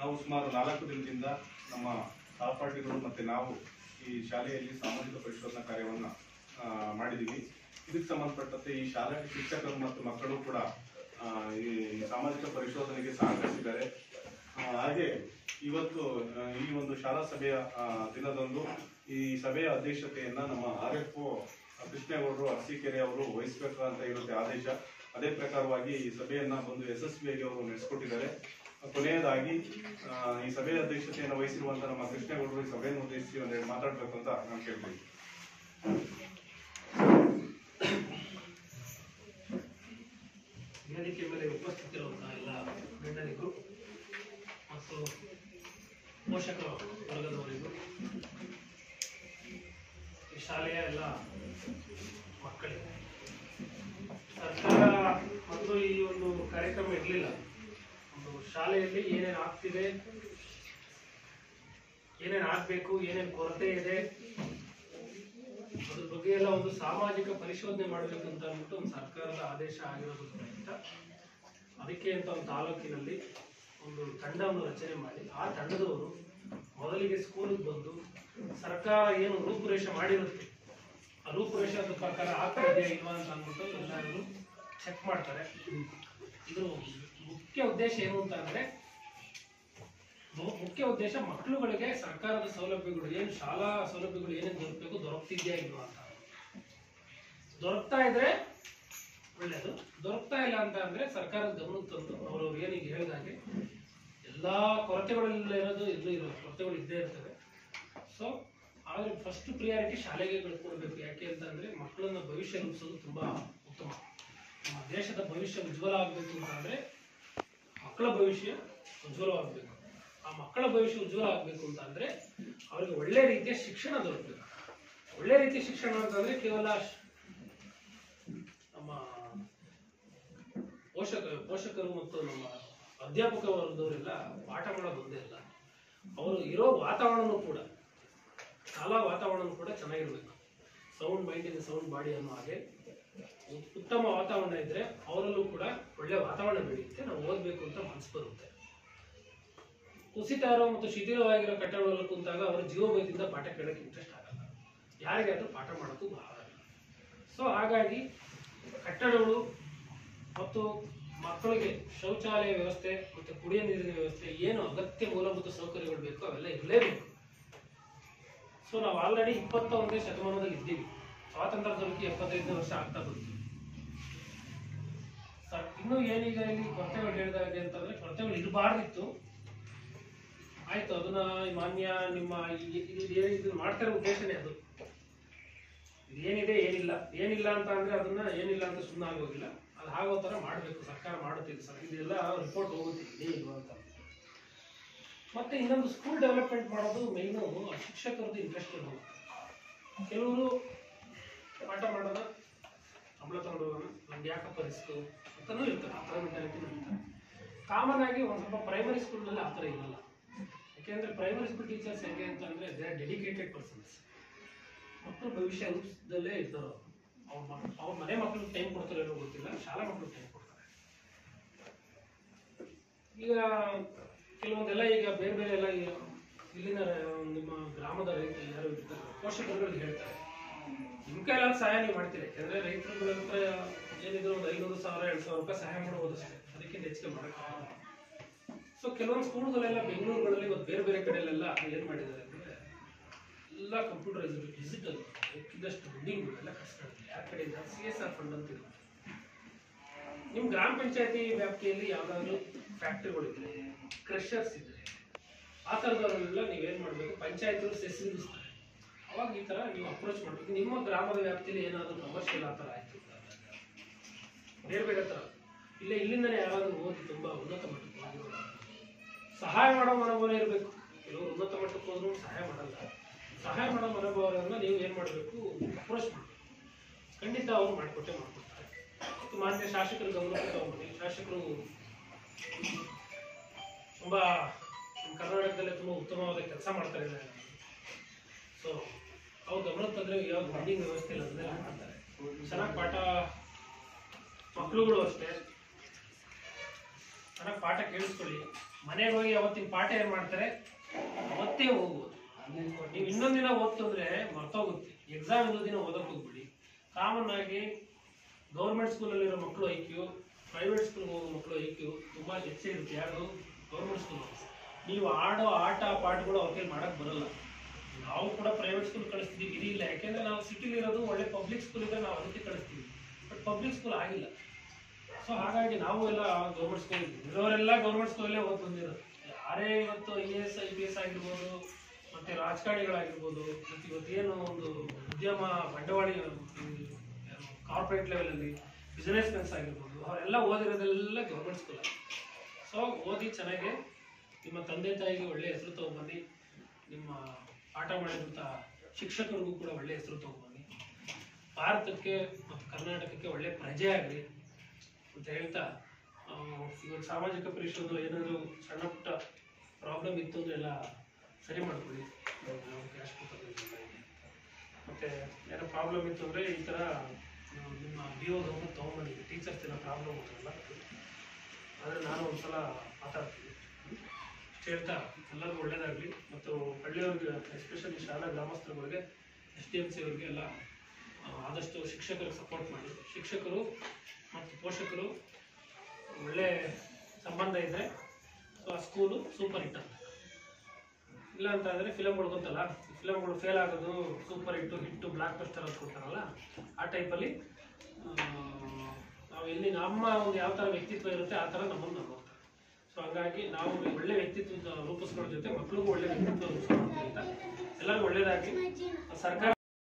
ನಾವು ಸುಮಾರು 4 ದಿನದಿಂದ ನಮ್ಮ ಸಹಪಾಠಿಗಳು ಮತ್ತು ನಾವು ಈ ಶಾಲೆಯಲ್ಲಿ ಸಾಮಾಜಿಕ ಪರಿಶೋಧನಾ ಕಾರ್ಯವನ್ನು ಮಾಡಿದ್ದೀವಿ. ಇದಕ್ಕೆ ಸಂಬಂಧಪಟ್ಟಂತೆ ಈ ಶಾಲೆ ಶಿಕ್ಷಕರು ಮತ್ತು ಮಕ್ಕಳು ಕೂಡ ಈ ಸಾಮಾಜಿಕ ಪರಿಶೋಧನೆಗೆ ಸಹಕರಿಸಿದ್ದಾರೆ. ಹಾಗೆ ಇವತ್ತು ಈ ಒಂದು ಶಾಲಾ ಸಭೆಯ ದಿನದಂದು ಈ ಸಭೆಯ ಅಧ್ಯಕ್ಷತೆಯನ್ನು ನಮ್ಮ RFO ಕೃಷ್ಣೇಗೌಡರು ಅರಸೀಕೆರೆ ಅವರು ವಹಿಸಬೇಕು ಅಂತ ಇರುತ್ತೆ ಆದೇಶ. ಅದೇ ಪ್ರಕಾರವಾಗಿ ಈ ಸಭೆಯನ್ನ ಬಂದು ಯಶಸ್ವಿಯಾಗಿ ಅವರು ನಡೆಸಿಕೊಟ್ಟಿದ್ದಾರೆ. ಕೊನೆಯದಾಗಿ ಈ ಸಭೆಯ ಅಧ್ಯಕ್ಷತೆಯನ್ನು ವಹಿಸಿರುವಂತಹ ನಮ್ಮ ಕೃಷ್ಣೇಗೌಡರು ಈ ಸಭೆಯನ್ನು ಉದ್ದೇಶಿಸಿ ಒಂದೆರಡು ಮಾತಾಡಬೇಕು ಅಂತ ನಾನು ಕೇಳ್ತೀನಿ. ವೇದಿಕೆ ಮೇಲೆ ಉಪಸ್ಥಿತಿರುವಂತಹ ಎಲ್ಲ ಗಣ್ಯರಿಗೂ ಮತ್ತು ಪೋಷಕರ ವರ್ಗದವರಿಗೂ, ಈ ಶಾಲೆಯ ಎಲ್ಲ ಮಕ್ಕಳಿಗೆ, ಸರ್ಕಾರ ಮತ್ತು ಈ ಒಂದು ಕಾರ್ಯಕ್ರಮ ಇರಲಿಲ್ಲ. ಒಂದು ಶಾಲೆಯಲ್ಲಿ ಏನೇನು ಆಗ್ತಿದೆ, ಏನೇನು ಆಗ್ಬೇಕು, ಏನೇನು ಕೊರತೆ ಇದೆ, ಅದ್ರ ಬಗ್ಗೆ ಎಲ್ಲ ಒಂದು ಸಾಮಾಜಿಕ ಪರಿಶೋಧನೆ ಮಾಡಬೇಕು ಅಂತ ಅಂದ್ಬಿಟ್ಟು ಒಂದು ಸರ್ಕಾರದ ಆದೇಶ ಆಗಿರೋದ್ರಿಂದ ಅದಕ್ಕೆ ಅಂತ ಒಂದು ತಾಲೂಕಿನಲ್ಲಿ ಒಂದು ತಂಡವನ್ನು ರಚನೆ ಮಾಡಿ ಆ ತಂಡದವರು ಮೊದಲಿಗೆ ಸ್ಕೂಲಿಗೆ ಬಂದು ಸರ್ಕಾರ ಏನು ರೂಪುರೇಷೆ ಮಾಡಿರುತ್ತೆ ಆ ರೂಪುರೇಷೆದ ಪ್ರಕಾರ ಆಗ್ತಾ ಇದೆಯಾ ಇಲ್ವಾ ಅಂತ ಅಂದ್ಬಿಟ್ಟು ಎಲ್ಲರೂ ಚೆಕ್ ಮಾಡ್ತಾರೆ. ಇದು ಮುಖ್ಯ ಉದ್ದೇಶ ಏನು ಅಂತ ಅಂದ್ರೆ, ಮುಖ್ಯ ಉದ್ದೇಶ ಮಕ್ಕಳುಗಳಿಗೆ ಸರ್ಕಾರದ ಸೌಲಭ್ಯಗಳು ಏನು, ಶಾಲಾ ಸೌಲಭ್ಯಗಳು ಏನೇನು ದೊರಕ್ತಿದ್ಯಾ ಇಲ್ವಾ ಅಂತ. ದೊರಕ್ತಾ ಇದ್ರೆ ಒಳ್ಳೇದು, ದೊರಕ್ತಾ ಇಲ್ಲ ಅಂತ ಅಂದ್ರೆ ಸರ್ಕಾರದ ಗಮನಕ್ಕೆ ತಂದು ಅವರು ಏನೀಗ ಹೇಳಿದಾಗೆ ಎಲ್ಲಾ ಕೊರತೆಗಳೆಲ್ಲ ಇರೋದು ಕೊರತೆಗಳು ಇದ್ದೇ ಇರ್ತವೆ. ಸೊ ಆದ್ರೆ ಫಸ್ಟ್ ಪ್ರಿಯಾರಿಟಿ ಶಾಲೆಗೆ ಕೊಡಬೇಕು. ಯಾಕೆ ಅಂತ ಅಂದ್ರೆ ಮಕ್ಕಳನ್ನ ಭವಿಷ್ಯ ರೂಪಿಸೋದು ತುಂಬಾ ಉತ್ತಮ. ನಮ್ಮ ದೇಶದ ಭವಿಷ್ಯ ಉಜ್ವಲ ಆಗ್ಬೇಕು ಅಂತ ಅಂದ್ರೆ ಮಕ್ಕಳ ಭವಿಷ್ಯ ಉಜ್ವಲವಾಗಬೇಕು. ಆ ಮಕ್ಕಳ ಭವಿಷ್ಯ ಉಜ್ವಲ ಆಗ್ಬೇಕು ಅಂತ ಅಂದ್ರೆ ಅವರಿಗೆ ಒಳ್ಳೆ ರೀತಿಯ ಶಿಕ್ಷಣ ದೊರಕಬೇಕು. ಒಳ್ಳೆ ರೀತಿಯ ಶಿಕ್ಷಣ ಅಂತಂದ್ರೆ ಕೇವಲ ನಮ್ಮ ಪೋಷಕರು ಮತ್ತು ನಮ್ಮ ಅಧ್ಯಾಪಕ ವರ್ಗದವರೆಲ್ಲ ಪಾಠ ಮಾಡೋದೊಂದೇ ಅಲ್ಲ, ಅವರು ಇರೋ ವಾತಾವರಣನೂ ಕೂಡ, ಶಾಲಾ ವಾತಾವರಣ ಕೂಡ ಚೆನ್ನಾಗಿರ್ಬೇಕು. Sound mind in sound body ಅನ್ನೋ ಹಾಗೆ ಉತ್ತಮ ವಾತಾವರಣ ಇದ್ರೆ ಅವರಲ್ಲೂ ಕೂಡ ಒಳ್ಳೆ ವಾತಾವರಣ ಬೆಳೆಯುತ್ತೆ. ನಾವು ಓದಬೇಕು ಅಂತ ಮನಸ್ಸು ಬರುತ್ತೆ. ಕುಸಿತ ಇರೋ ಮತ್ತು ಶಿಥಿಲವಾಗಿರೋ ಕಟ್ಟಡಗಳಲ್ಲಿ ಕುಂತಾಗ ಅವರ ಜೀವಭಯದಿಂದ ಪಾಠ ಕೇಳೋಕೆ ಇಂಟ್ರೆಸ್ಟ್ ಆಗಲ್ಲ, ಯಾರಿಗಾದ್ರೂ ಪಾಠ ಮಾಡೋಕ್ಕೂ ಬಹಳ. ಸೊ ಹಾಗಾಗಿ ಕಟ್ಟಡಗಳು ಮತ್ತು ಮಕ್ಕಳಿಗೆ ಶೌಚಾಲಯ ವ್ಯವಸ್ಥೆ ಮತ್ತು ಕುಡಿಯ ನೀರಿನ ವ್ಯವಸ್ಥೆ ಏನು ಅಗತ್ಯ ಮೂಲಭೂತ ಸೌಕರ್ಯಗಳು ಬೇಕು ಅವೆಲ್ಲ ಇರಲೇಬೇಕು. ಸೊ ನಾವು ಆಲ್ರೆಡಿ 21ನೇ ಶತಮಾನದಲ್ಲಿ ಇದ್ದೀವಿ. ಸ್ವಾತಂತ್ರ್ಯ ದೊರಕಿ 75 ವರ್ಷ ಆಗ್ತಾ ಬಂತು. ಇನ್ನೂ ಏನೀಗ ಇಲ್ಲಿ ಕೊರತೆಗಳು ಹೇಳಿದಾಗೆ ಅಂತಂದ್ರೆ ಕೊರತೆಗಳು ಇರಬಾರ್ದಿತ್ತು. ಆಯ್ತು, ಅದನ್ನ ಮಾನ್ಯ ನಿಮ್ಮ ಇದು ಮಾಡ್ತಿರೋ ಉದ್ದೇಶನೇ ಅದು. ಏನಿದೆ ಏನಿಲ್ಲ ಅಂತ ಅಂದ್ರೆ ಅದನ್ನ ಏನಿಲ್ಲ ಅಂತ ಸುಮ್ಮನೆ ಆಗೋಗಿಲ್ಲ, ಅದು ಆಗೋ ತರ ಮಾಡ್ಬೇಕು. ಸರ್ಕಾರ ಮಾಡುತ್ತಿದೆ ಸರ್, ಇದೆಲ್ಲ ರಿಪೋರ್ಟ್ ಹೋಗುತ್ತಿದೆ ಇಲ್ವಾ ಅಂತ. ಮತ್ತೆ ಇನ್ನೊಂದು ಸ್ಕೂಲ್ ಡೆವಲಪ್ಮೆಂಟ್ ಮಾಡೋದು ಮೈನು ಶಿಕ್ಷಕರದ್ದು ಇಂಟ್ರೆಸ್ಟ್ ಇರ್ಬೋದು. ಕೆಲವರು ಪಾಠ ಮಾಡೋಣ, ಸಂಬಳ ತಗೊಂಡು ಹೋಗೋಣ, ನಮ್ಗೆ ಯಾಕಪ್ಪ ರಿಸ್ಕ್ ಅಂತನೂ ಇರ್ತಾರೆ. ಆ ಥರ ಮೆಂಟಾಲಿಟಿ ಇರ್ತಾರೆ. ಕಾಮನ್ ಆಗಿ ಒಂದು ಸ್ವಲ್ಪ ಪ್ರೈಮರಿ ಸ್ಕೂಲ್ನಲ್ಲಿ ಆ ಥರ ಇರಲ್ಲ. ಯಾಕೆಂದ್ರೆ ಪ್ರೈಮರಿ ಸ್ಕೂಲ್ ಟೀಚರ್ಸ್ ಹೆಂಗೆ ಅಂತ ಅಂದ್ರೆ ದೇ ಆರ್ ಡೆಡಿಕೇಟೆಡ್ ಪರ್ಸನ್ಸ್. ಮಕ್ಕಳು ಭವಿಷ್ಯ ರೂಪಿಸದಲ್ಲೇ ಇರ್ತಾರೋ. ಅವ್ರ ಮನೆ ಮಕ್ಕಳಿಗೆ ಟೈಮ್ ಕೊಡ್ತಾರೆ ಏನೋ ಗೊತ್ತಿಲ್ಲ, ಶಾಲಾ ಮಕ್ಕಳಿಗೆ ಟೈಮ್ ಕೊಡ್ತಾರೆ. ಈಗ ಕೆಲವೊಂದೆಲ್ಲ ಈಗ ಬೇರೆ ಬೇರೆ ಎಲ್ಲ ಇಲ್ಲಿನ ನಿಮ್ಮ ಗ್ರಾಮದ ರೈತರು ಯಾರು ಇರ್ತಾರೆ, ಪೋಷಕರುಗಳಿಗೆ ಹೇಳ್ತಾರೆ, ನಿಮ್ಮ ಕೈಲಾದ ಸಹಾಯ ನೀವು ಮಾಡ್ತೀರಿ. ಯಾಕಂದ್ರೆ ರೈತರುಗಳ ಹತ್ರ ಏನಿದ್ರು ಒಂದು 500,000 2,000 ರೂಪಾಯಿ ಸಹಾಯ ಮಾಡೋದಷ್ಟೇ, ಅದಕ್ಕಿಂತ ಹೆಚ್ಚಿಗೆ ಮಾಡೋಕ್ಕಾಗಲ್ಲ. ಸೊ ಕೆಲವೊಂದು ಸ್ಕೂಲ್ಗಳೆಲ್ಲ ಬೆಂಗಳೂರುಗಳಲ್ಲಿ ಮತ್ತು ಬೇರೆ ಬೇರೆ ಕಡೆಯಲ್ಲೆಲ್ಲ ಏನು ಮಾಡಿದ್ದಾರೆ ಅಂದರೆ ಎಲ್ಲ ಕಂಪ್ಯೂಟರೈಸ್ ಡಿಜಿಟಲ್ ಇದ್ದಷ್ಟು ಬಿಲ್ಡಿಂಗ್ ಎಲ್ಲ ಕಟ್ಸ್ಕೊಂಡಿದೆ. ಯಾರ ಕಡೆಯಿಂದ CSR ಫಂಡ್ ಅಂತ ಇರುತ್ತೆ. ನಿಮ್ಮ ಗ್ರಾಮ ಪಂಚಾಯತಿ ವ್ಯಾಪ್ತಿಯಲ್ಲಿ ಯಾವುದಾದ್ರೂ ಫ್ಯಾಕ್ಟ್ರಿಗಳಿದ್ರೆ, ಕ್ರಷರ್ಸ್ ಇದ್ರೆ, ಆ ಥರದವರೆಲ್ಲ ನೀವೇನು ಮಾಡಬೇಕು, ಪಂಚಾಯತ್ಗಳು ಸೆಸ್ ನಿಲ್ಲಿಸ್ತಾರೆ. ಅವಾಗ ಈ ಥರ ನೀವು ಅಪ್ರೋಚ್ ಮಾಡಬೇಕು. ನಿಮ್ಮ ಗ್ರಾಮದ ವ್ಯಾಪ್ತಿಯಲ್ಲಿ ಏನಾದರೂ ಕಮರ್ಷಿಯಲ್ ಆ ಥರ ಆಯಿತು ಬೇರೆ ಬೇರೆ ಥರ ಇಲ್ಲಿಂದನೇ ಯಾರಾದರೂ ಓದಿ ತುಂಬ ಉನ್ನತ ಮಟ್ಟಕ್ಕೆ ಹೋಗಿರೋದು ಸಹಾಯ ಮಾಡೋ ಮನೋಭಾವ ಇರಬೇಕು. ಕೆಲವರು ಉನ್ನತ ಮಟ್ಟಕ್ಕೆ ಹೋದ್ರೂ ಸಹಾಯ ಮಾಡಲ್ಲ. ಸಹಾಯ ಮಾಡೋ ಮನೋಭಾವವನ್ನು ನೀವು ಏನು ಮಾಡಬೇಕು, ಅಪ್ರೋಚ್ ಮಾಡಬೇಕು. ಖಂಡಿತ ಅವರು ಮಾಡಿಕೊಟ್ಟೆ ಮಾಡಿಕೊಡ್ತಾರೆ. ಮತ್ತು ಮಾನ್ಯ ಶಾಸಕರ ಗಮನಕ್ಕೆ ತಗೊಂಡು, ಶಾಸಕರು ತುಂಬ ಕರ್ನಾಟಕದಲ್ಲೇ ತುಂಬ ಉತ್ತಮವಾದ ಕೆಲಸ ಮಾಡ್ತಾ ಇದ್ದಾರೆ. ಸೊ ಅವ್ರು ಗಮನಕ್ಕೆ ತಂದರೆ ಯಾವ್ದು ಬಿಲ್ಡಿಂಗ್ ವ್ಯವಸ್ಥೆ ಇಲ್ಲ ಅಂದರೆ ಮಾಡ್ತಾರೆ. ಚೆನ್ನಾಗಿ ಪಾಠ, ಮಕ್ಕಳುಗಳು ಅಷ್ಟೇ ಚೆನ್ನಾಗಿ ಪಾಠ ಕೇಳಿಸ್ಕೊಳ್ಳಿ. ಮನೆಗೆ ಹೋಗಿ ಅವತ್ತಿನ ಪಾಠ ಏನ್ ಮಾಡ್ತಾರೆ ಅವತ್ತೇ ಹೋಗ್ಬೋದು. ನೀವು ಇನ್ನೊಂದ್ ದಿನ ಓದ್ತಂದ್ರೆ ಮರ್ತೋಗುತ್ತೆ. ಎಕ್ಸಾಮ್ ಇನ್ನೊಂದು ದಿನ ಓದಕ್ ಹೋಗ್ಬಿಡಿ. ಕಾಮನ್ ಆಗಿ ಗೌರ್ಮೆಂಟ್ ಸ್ಕೂಲಲ್ಲಿರೋ ಮಕ್ಕಳು ಐಕ್ಯೂ, ಪ್ರೈವೇಟ್ ಸ್ಕೂಲ್ಗೆ ಹೋಗೋ ಮಕ್ಕಳು ಐಕ್ಯೂ ತುಂಬಾ ಹೆಚ್ಚೇ ಇರುತ್ತೆ. ಯಾರು ಗೌರ್ಮೆಂಟ್ ಸ್ಕೂಲ್. ನೀವು ಆಡೋ ಆಟ ಪಾಠಗಳು ಅವ್ರ ಕೈಲಿ ಮಾಡಕ್ ಬರಲ್ಲ. ನಾವು ಕೂಡ ಪ್ರೈವೇಟ್ ಸ್ಕೂಲ್ ಕಳಿಸ್ತೀವಿ, ಇದಿಲ್ಲ. ಯಾಕೆಂದ್ರೆ ನಾವು ಸಿಟಿಲಿ ಇರೋದು ಒಳ್ಳೆ ಪಬ್ಲಿಕ್ ಸ್ಕೂಲ್ ಇದೆ, ನಾವು ಅದಕ್ಕೆ ಕಳಿಸ್ತೀವಿ. ಬಟ್ ಪಬ್ಲಿಕ್ ಸ್ಕೂಲ್ ಆಗಿಲ್ಲ. ಸೊ ಹಾಗಾಗಿ ನಾವು ಎಲ್ಲ ಗೌರ್ಮೆಂಟ್ ಸ್ಕೂಲ್ ಇರೋರೆಲ್ಲ ಗೌರ್ಮೆಂಟ್ ಸ್ಕೂಲಲ್ಲೇ ಓದ್ ಬಂದಿರೋದು. ಯಾರೇ ಇವತ್ತು IAS IPS ಆಗಿರ್ಬೋದು, ಮತ್ತೆ ರಾಜಕಾರಣಿಗಳಾಗಿರ್ಬೋದು, ಮತ್ತೆ ಇವತ್ತೇನು ಒಂದು ಉದ್ಯಮ ಬಂಡವಾಳ ಕಾರ್ಪೊರೇಟ್ ಲೆವೆಲಲ್ಲಿ ಬಿಸಿನೆಸ್ ಮೆನ್ಸ್ ಆಗಿರ್ಬೋದು, ಅವರೆಲ್ಲ ಓದಿರೋದೆಲ್ಲ ಗೌರ್ಮೆಂಟ್ ಸ್ಕೂಲ್. ಸೊ ಓದಿ ಚೆನ್ನಾಗಿ ನಿಮ್ಮ ತಂದೆ ತಾಯಿಗೆ ಒಳ್ಳೆ ಹೆಸರು ತಗೊಂಡ್ಬನ್ನಿ. ನಿಮ್ಮ ಪಾಠ ಮಾಡಿದಂಥ ಶಿಕ್ಷಕರಿಗೂ ಕೂಡ ಒಳ್ಳೆ ಹೆಸರು ತಗೊಂಡ್ಬನ್ನಿ. ಭಾರತಕ್ಕೆ ಮತ್ತು ಕರ್ನಾಟಕಕ್ಕೆ ಒಳ್ಳೆ ಪ್ರಜೆ ಆಗಲಿ ಅಂತ ಹೇಳ್ತಾ, ಇವತ್ತು ಸಾಮಾಜಿಕ ಪರಿಷತ್ತು ಏನಾದರೂ ಸಣ್ಣ ಪುಟ್ಟ ಪ್ರಾಬ್ಲಮ್ ಇತ್ತು ಅಂದರೆ ಎಲ್ಲ ಸರಿ ಮಾಡ್ಕೊಳ್ಳಿ. ಕ್ಯಾಶ್ ಮತ್ತು ಏನೋ ಪ್ರಾಬ್ಲಮ್ ಇತ್ತು ಅಂದರೆ ಈ ಥರ ನಿಮ್ಮ BO ಗಮನ ತೊಗೊಂಬಂದಿದ್ದೆ. ಟೀಚರ್ಸ್ ಏನೋ ಪ್ರಾಬ್ಲಮ್ ಇರೋಲ್ಲ, ಆದರೆ ನಾನು ಒಂದ್ಸಲ ಮಾತಾಡ್ತೀನಿ ಅಷ್ಟು ಹೇಳ್ತಾ ಎಲ್ಲರಿಗೂ ಒಳ್ಳೇದಾಗಲಿ. ಮತ್ತು ಹಳ್ಳಿಯವ್ರಿಗೆ, ಎಸ್ಪೆಷಲಿ ಶಾಲಾ ಗ್ರಾಮಸ್ಥರುಗಳಿಗೆ, SDMC ಅವ್ರಿಗೆ ಎಲ್ಲ ಆದಷ್ಟು ಶಿಕ್ಷಕರಿಗೆ ಸಪೋರ್ಟ್ ಮಾಡಿ. ಶಿಕ್ಷಕರು ಮತ್ತು ಪೋಷಕರು ಒಳ್ಳೆ ಸಂಬಂಧ ಇದ್ದರೆ ಸೊ ಆ ಸ್ಕೂಲು ಸೂಪರ್ ಹಿಟ್ ಅಂತ. ಇಲ್ಲ ಅಂತ ಅಂದರೆ ಫಿಲಮ್ಗಳು ಗೊತ್ತಲ್ಲ, ಫಿಲಮ್ಗಳು ಫೇಲ್ ಆಗೋದು, ಸೂಪರ್ ಹಿಟ್ಟು ಬ್ಲಾಕ್ ಬಸ್ಟರ್ ಅಂತ ಕೊಡ್ತಾರಲ್ಲ, ಆ ಟೈಪಲ್ಲಿ ನಾವು ಎಲ್ಲಿ ನಮ್ಮ ಒಂದು ಯಾವ ಥರ ವ್ಯಕ್ತಿತ್ವ ಇರುತ್ತೆ ಆ ಥರ ನಮ್ಮನ್ನು ನಾವು ನೋಡ್ತಾರೆ. ಸೊ ಹಾಗಾಗಿ ನಾವು ಒಳ್ಳೆ ವ್ಯಕ್ತಿತ್ವ ರೂಪಿಸ್ಕೊಳ್ಳೋ ಜೊತೆ ಮಕ್ಕಳಿಗೂ ಒಳ್ಳೆ ವ್ಯಕ್ತಿತ್ವ ರೂಪಿಸ್ಕೊಳ್ಳೋದ್ರಿಂದ ಎಲ್ಲರಿಗೂ ಒಳ್ಳೇದಾಗಿ ಸರ್ಕಾರ